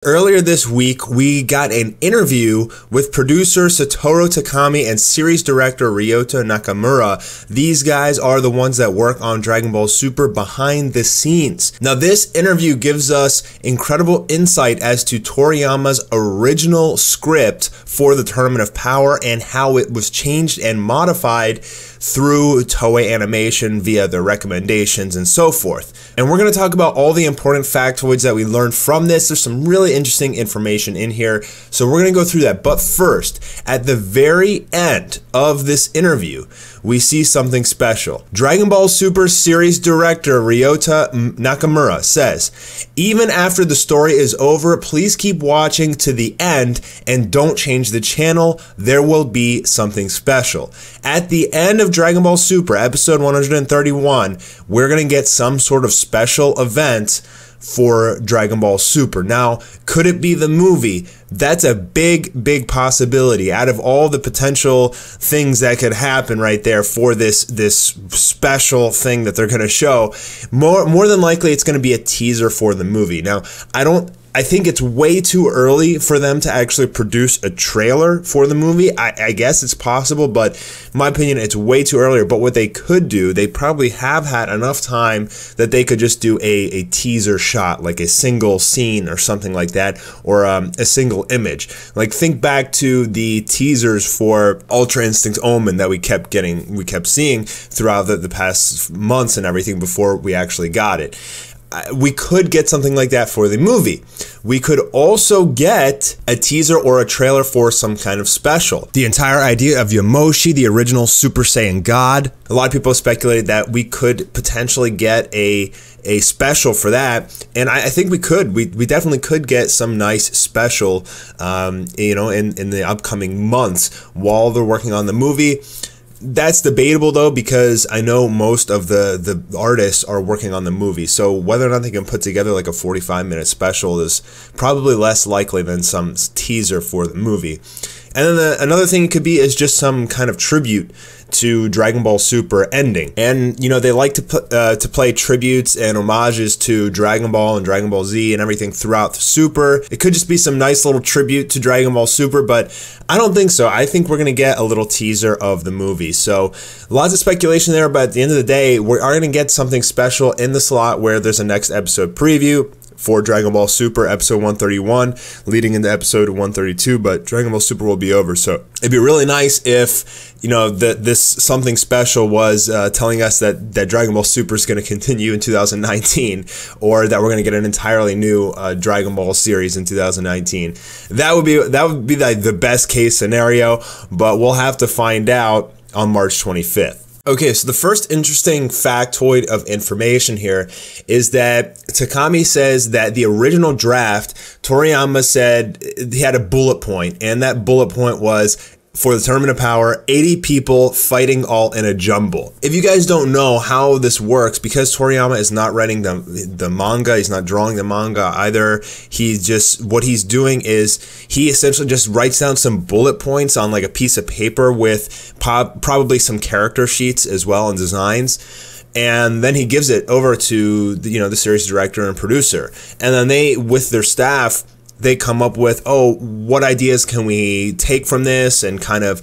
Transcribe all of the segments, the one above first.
Earlier this week, we got an interview with producer Satoru Takami and series director Ryota Nakamura. These guys are the ones that work on Dragon Ball Super behind the scenes. Now, this interview gives us incredible insight as to Toriyama's original script for the Tournament of Power and how it was changed and modified through Toei Animation via their recommendations and so forth. And we're going to talk about all the important factoids that we learned from this. There's some really interesting information in here, so we're going to go through that. But first, at the very end of this interview, we see something special. Dragon Ball Super series director Ryota Nakamura says, "Even after the story is over, please keep watching to the end and don't change the channel. There will be something special. At the end of Dragon Ball Super episode 131, we're going to get some sort of special event for Dragon Ball Super." Now, could it be the movie? That's a big possibility. Out of all the potential things that could happen right there for this special thing that they're going to show, more than likely it's going to be a teaser for the movie. Now, I think it's way too early for them to actually produce a trailer for the movie. I guess it's possible, but in my opinion, it's way too early. But what they could do, they probably have had enough time that they could just do a teaser shot, like a single scene or something like that, or a single image. Like, think back to the teasers for Ultra Instinct Omen that we kept seeing throughout the past months and everything before we actually got it. We could get something like that for the movie. We could also get a teaser or a trailer for some kind of special. The entire idea of Yamoshi, the original Super Saiyan God, a lot of people speculated that we could potentially get a special for that, and I think we could. We definitely could get some nice special, in the upcoming months while they're working on the movie. That's debatable though, because I know most of the artists are working on the movie, so whether or not they can put together like a 45-minute special is probably less likely than some teaser for the movie. And then another thing it could be is just some kind of tribute to Dragon Ball Super ending. And, they like to play tributes and homages to Dragon Ball and Dragon Ball Z and everything throughout the Super. It could just be some nice little tribute to Dragon Ball Super, but I don't think so. I think we're going to get a little teaser of the movie. So lots of speculation there, but at the end of the day, we are going to get something special in the slot where there's a next episode preview for Dragon Ball Super episode 131 leading into episode 132, but Dragon Ball Super will be over. So it'd be really nice if, this something special was telling us that Dragon Ball Super is going to continue in 2019, or that we're going to get an entirely new Dragon Ball series in 2019. That would be like the best case scenario, but we'll have to find out on March 25th. Okay, so the first interesting factoid of information here is that Takami says that the original draft, Toriyama said he had a bullet point, and that bullet point was, for the Tournament of Power, 80 people fighting all in a jumble. If you guys don't know how this works, because Toriyama is not writing the manga, he's not drawing the manga either, what he's doing is he essentially just writes down some bullet points on like a piece of paper with probably some character sheets as well and designs. And then he gives it over to the series director and producer. And then they, with their staff, they come up with, what ideas can we take from this and kind of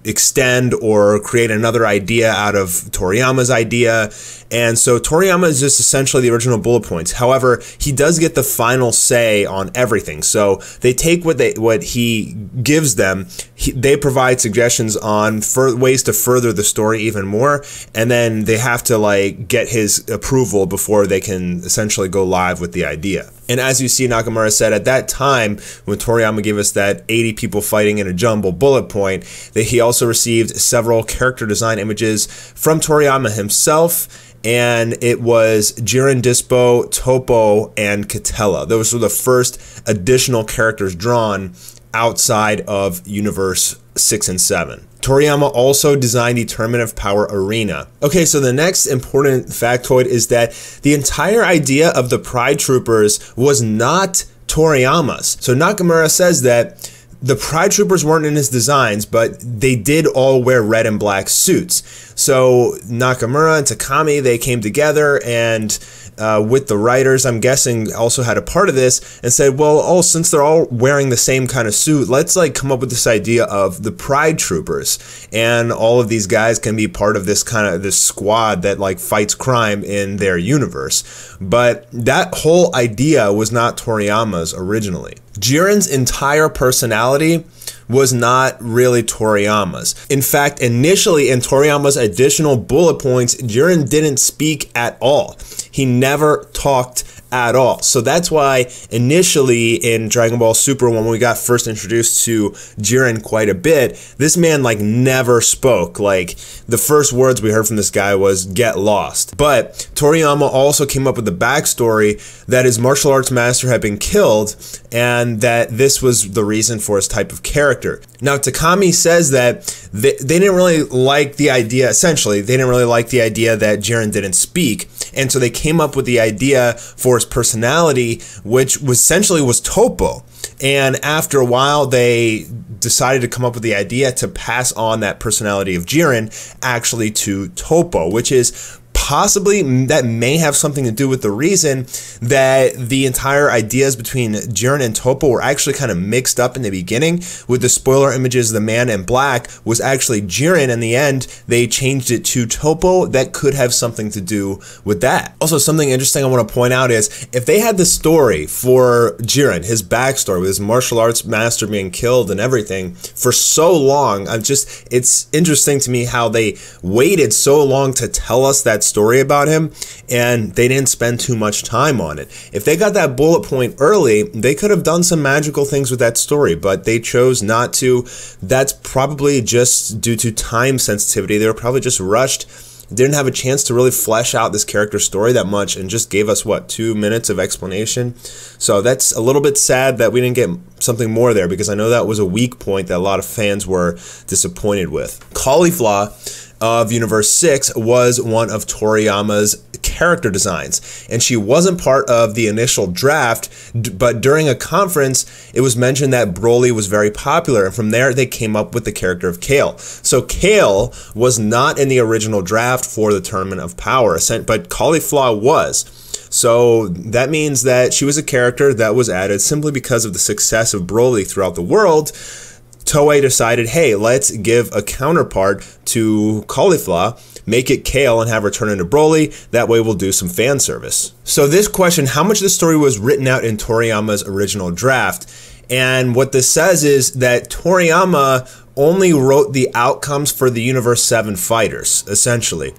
extend or create another idea out of Toriyama's idea. And so Toriyama is just essentially the original bullet points. However, he does get the final say on everything. So they take what he gives them, they provide suggestions on ways to further the story even more, and then they have to get his approval before they can essentially go live with the idea. And as you see, Nakamura said at that time, when Toriyama gave us that 80 people fighting in a jumble bullet point, that he also received several character design images from Toriyama himself, and it was Jiren Dispo, Toppo, and Katella. Those were the first additional characters drawn outside of Universe 6 and 7. Toriyama also designed the Tournament of Power arena. Okay, so the next important factoid is that the entire idea of the Pride Troopers was not Toriyama's. So Nakamura says that The Pride Troopers weren't in his designs, but they did all wear red and black suits. So Nakamura and Takami, they came together and with the writers, I'm guessing, also had a part of this and said, well, since they're all wearing the same kind of suit, let's like come up with this idea of the Pride Troopers, and all of these guys can be part of this squad that like fights crime in their universe. But that whole idea was not Toriyama's originally. Jiren's entire personality was not really Toriyama's. In fact, initially in Toriyama's additional bullet points, Jiren didn't speak at all. He never talked at all. So that's why initially in Dragon Ball Super, when we got first introduced to Jiren quite a bit, this man like never spoke. Like the first words we heard from this guy was "get lost." But Toriyama also came up with the backstory that his martial arts master had been killed and that this was the reason for his type of character. Now Takami says that they didn't really like the idea, essentially, they didn't really like the idea that Jiren didn't speak, and so they came up with the idea for his personality, which was essentially was Toppo. And after a while, they decided to come up with the idea to pass on that personality of Jiren actually to Toppo, which is possibly, that may have something to do with the reason that the entire ideas between Jiren and Toppo were actually kind of mixed up in the beginning. With the spoiler images, the man in black was actually Jiren. In the end, they changed it to Toppo. That could have something to do with that. Also, something interesting I want to point out is if they had the story for Jiren, his backstory with his martial arts master being killed and everything for so long, it's interesting to me how they waited so long to tell us that story about him, and they didn't spend too much time on it. If they got that bullet point early, they could have done some magical things with that story, but they chose not to. That's probably just due to time sensitivity. They were probably just rushed, didn't have a chance to really flesh out this character story that much, and just gave us, what, 2 minutes of explanation? So that's a little bit sad that we didn't get something more there, because I know that was a weak point that a lot of fans were disappointed with. Caulifla of Universe 6 was one of Toriyama's character designs, and she wasn't part of the initial draft, but during a conference it was mentioned that Broly was very popular, and from there they came up with the character of Kale. So Kale was not in the original draft for the Tournament of Power, but Caulifla was. So that means that she was a character that was added simply because of the success of Broly throughout the world. Toei decided, hey, let's give a counterpart to Caulifla, make it Kale, and have her turn into Broly. That way we'll do some fan service. So this question, how much of the story was written out in Toriyama's original draft? And what this says is that Toriyama only wrote the outcomes for the Universe 7 fighters, essentially.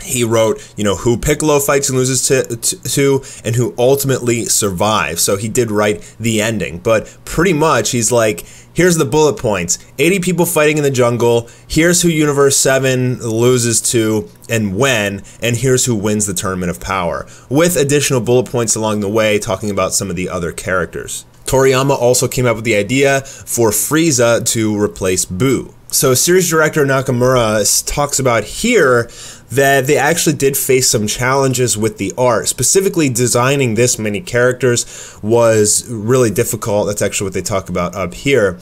He wrote, who Piccolo fights and loses to, and who ultimately survives. So he did write the ending. But pretty much, he's like, here's the bullet points. 80 people fighting in the jungle. Here's who Universe 7 loses to and when. And here's who wins the Tournament of Power. With additional bullet points along the way, talking about some of the other characters. Toriyama also came up with the idea for Frieza to replace Buu. So series director Nakamura talks about here that they actually did face some challenges with the art. Specifically, designing this many characters was really difficult. That's actually what they talk about up here.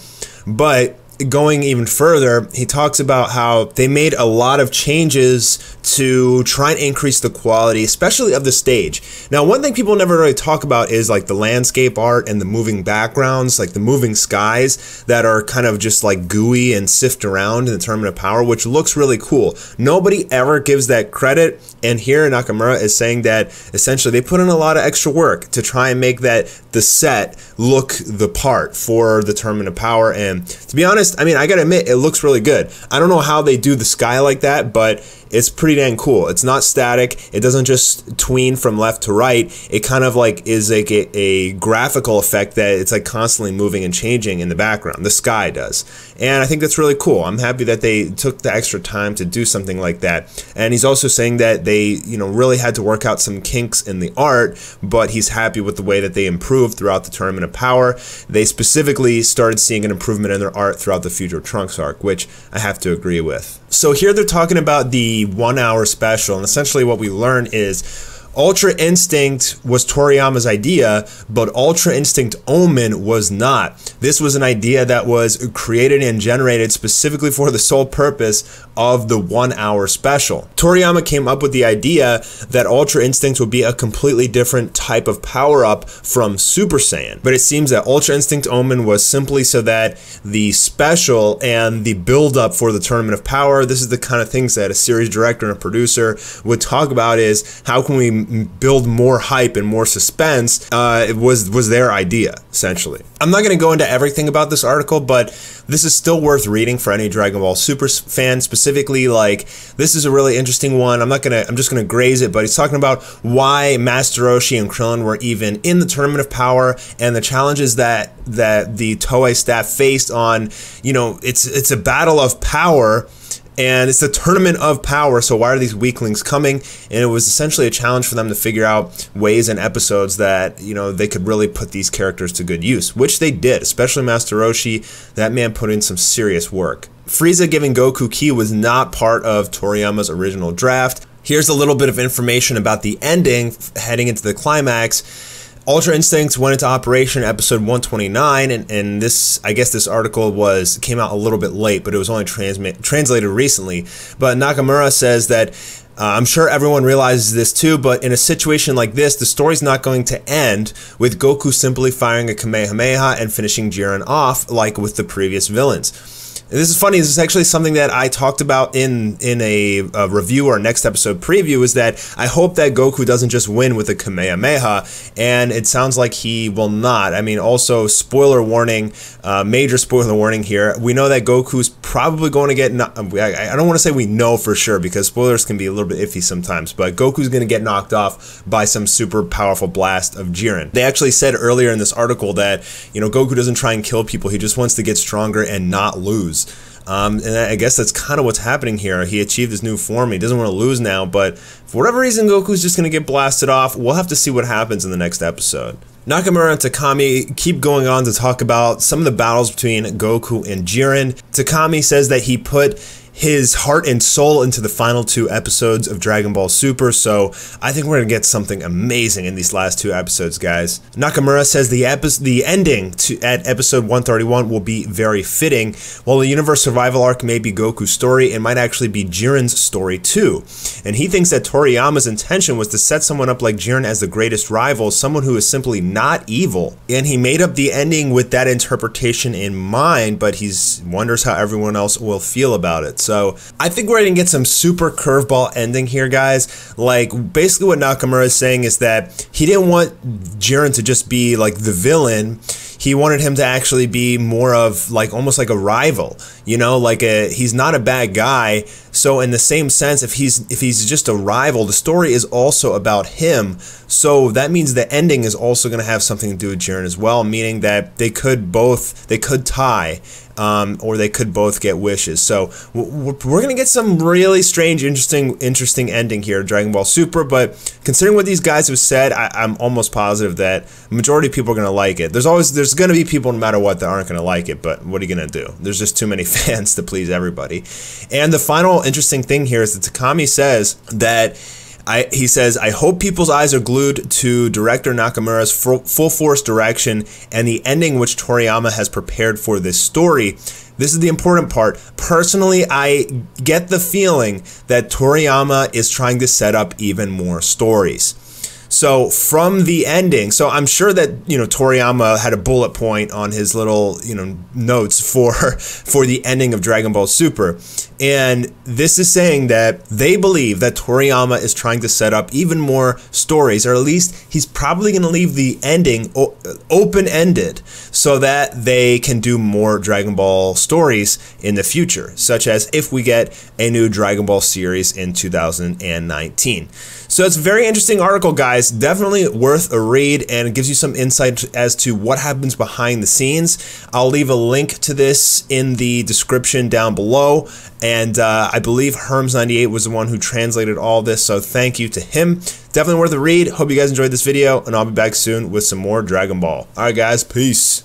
But going even further, he talks about how they made a lot of changes to try and increase the quality, especially of the stage. Now, one thing people never really talk about is like the landscape art and the moving backgrounds, like the moving skies that are kind of just like gooey and sift around in the Tournament of Power, which looks really cool. Nobody ever gives that credit, and here Nakamura is saying that essentially they put in a lot of extra work to try and make the set look the part for the Tournament of Power. And to be honest, I mean, I gotta admit, it looks really good. I don't know how they do the sky like that, but it's pretty dang cool. It's not static. It doesn't just tween from left to right. It kind of like is like a graphical effect that it's like constantly moving and changing in the background. The sky does. And I think that's really cool. I'm happy that they took the extra time to do something like that. And he's also saying that they, really had to work out some kinks in the art, but he's happy with the way that they improved throughout the Tournament of Power. They specifically started seeing an improvement in their art throughout the Future Trunks arc, which I have to agree with. So here they're talking about the 1 hour special, and essentially what we learn is Ultra Instinct was Toriyama's idea, but Ultra Instinct Omen was not. This was an idea that was created and generated specifically for the sole purpose of the 1 hour special. Toriyama came up with the idea that Ultra Instinct would be a completely different type of power-up from Super Saiyan, but it seems that Ultra Instinct Omen was simply so that the special and the build-up for the Tournament of Power, this is the kind of things that a series director and a producer would talk about, is how can we build more hype and more suspense. It was their idea, essentially. I'm not going to go into everything about this article, but this is still worth reading for any Dragon Ball Super fan. Specifically, like, this is a really interesting one. I'm just gonna graze it, but he's talking about why Master Roshi and Krillin were even in the Tournament of Power and the challenges that the Toei staff faced on, you know, it's a battle of power. And it's the Tournament of Power, so why are these weaklings coming? And it was essentially a challenge for them to figure out ways and episodes that, you know, they could really put these characters to good use, which they did, especially Master Roshi. That man put in some serious work. Frieza giving Goku Ki was not part of Toriyama's original draft. Here's a little bit of information about the ending heading into the climax. Ultra Instincts went into operation in episode 129, and this, I guess this article came out a little bit late, but it was only translated recently. But Nakamura says that, I'm sure everyone realizes this too, but in a situation like this, the story's not going to end with Goku simply firing a Kamehameha and finishing Jiren off like with the previous villains. And this is funny, this is actually something that I talked about in a review or next episode preview, is that I hope that Goku doesn't just win with a Kamehameha, and it sounds like he will not. I mean, also, spoiler warning, major spoiler warning here, we know that Goku's probably going to get, I don't want to say we know for sure, because spoilers can be a little bit iffy sometimes, but Goku's going to get knocked off by some super powerful blast of Jiren. They actually said earlier in this article that, you know, Goku doesn't try and kill people, he just wants to get stronger and not lose. And I guess that's kind of what's happening here. He achieved his new form. He doesn't want to lose now, but for whatever reason, Goku's just going to get blasted off. We'll have to see what happens in the next episode. Nakamura and Takami keep going on to talk about some of the battles between Goku and Jiren. Takami says that he put his heart and soul into the final 2 episodes of Dragon Ball Super, so I think we're going to get something amazing in these last 2 episodes, guys. Nakamura says the ending at episode 131 will be very fitting. While the Universe Survival arc may be Goku's story, it might actually be Jiren's story too. And he thinks that Toriyama's intention was to set someone up like Jiren as the greatest rival, someone who is simply not evil. And he made up the ending with that interpretation in mind, but he wonders how everyone else will feel about it. So I think we're going to get some super curveball ending here, guys. Like, basically what Nakamura is saying is that he didn't want Jiren to just be like the villain. He wanted him to actually be more of like almost like a rival, you know, like he's not a bad guy. So in the same sense, if he's just a rival, the story is also about him. So that means the ending is also going to have something to do with Jiren as well, meaning that they could tie. Or they could both get wishes. So we're going to get some really strange, interesting ending here, Dragon Ball Super. But considering what these guys have said, I'm almost positive that the majority of people are going to like it. There's going to be people, no matter what, that aren't going to like it. But what are you going to do? There's just too many fans to please everybody. And the final interesting thing here is that Takami says that he says, I hope people's eyes are glued to director Nakamura's full force direction and the ending which Toriyama has prepared for this story. This is the important part. Personally, I get the feeling that Toriyama is trying to set up even more stories. So from the ending, so I'm sure that, you know, Toriyama had a bullet point on his little, you know, notes for the ending of Dragon Ball Super. And this is saying that they believe that Toriyama is trying to set up even more stories, or at least he's probably going to leave the ending open-ended so that they can do more Dragon Ball stories in the future, such as if we get a new Dragon Ball series in 2019. So it's a very interesting article, guys. Definitely worth a read, and it gives you some insight as to what happens behind the scenes. I'll leave a link to this in the description down below. And I believe Herms98 was the one who translated all this, so thank you to him. Definitely worth a read. Hope you guys enjoyed this video, and I'll be back soon with some more Dragon Ball. Alright guys, peace.